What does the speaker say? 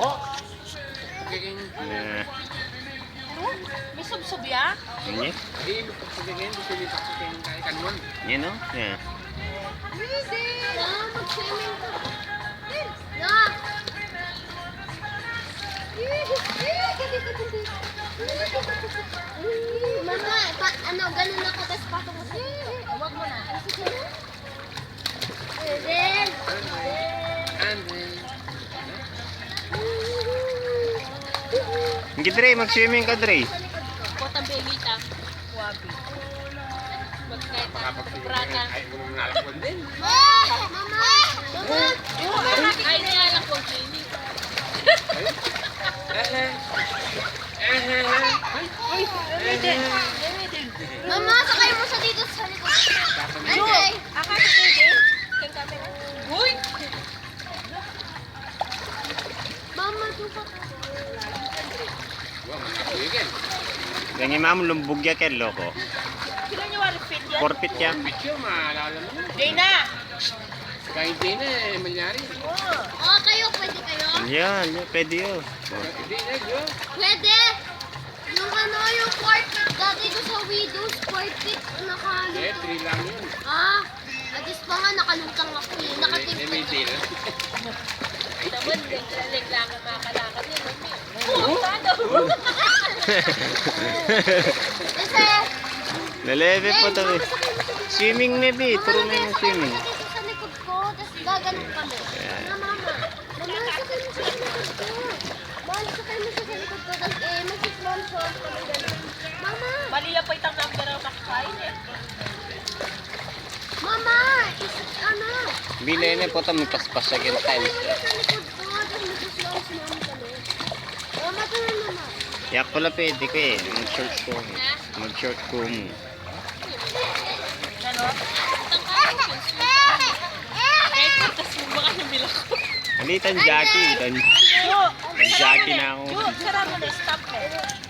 Oh! May sub-sub ya? Ini? Yan o? Yan. Mag-swimming ka. Mama, ganun ako, tapos pasok mo sa dito. Huwag mo na. Then, Hindi, Dre. Mag-swimming ka, Dre. Kotang bebita. Wabi. Magkita. Prata. Mama! Ay, nilalak ko swimming. Mama, sakay mo sa dito sa likod. Andre! Akala ko din. Yung camera. Uy! Mama, tupak. Ganyan ma'am, lumbog ya kay loko. Sila niyo wala fit yan? Forfeit ya. Dana! Kahit di na, malyari. Oh, kayo, pwede kayo? Yan, pwede yun. Hindi na, yun. Pwede! Yung yung quartet, dati ko sa Widows, quartet, Eh, nakalutang. 3 lang yun. Agis pa nga, nakalutang ako eh. May Nakatingin. deal. Naman, lang ang makalakad yan. Puta daw. Kasi, Nalebe po to. Swimming na, be. Turo na yung swimming. dito sa likod ko, tapos gaganong kami. Mama. Mama, sakay mo sa likod ko. Mama, sakay mo sa likod ko, tapos mag-small short kami ganun. Mama! Maliya pa itang number ang makakain eh. Mama! Bilay na po ito. May paspas sa tiles. Sa likod ko, tapos mag-slow kami. Mama, ito na naman. Yak pala pwede ko eh. Mag-short ko. Mag-short ko mo. Ano? Itang kain. Kahit matas mo baka nabila ko. Halitan Jackie. Tan Jackie na ako. Sarap mo na. Stop eh.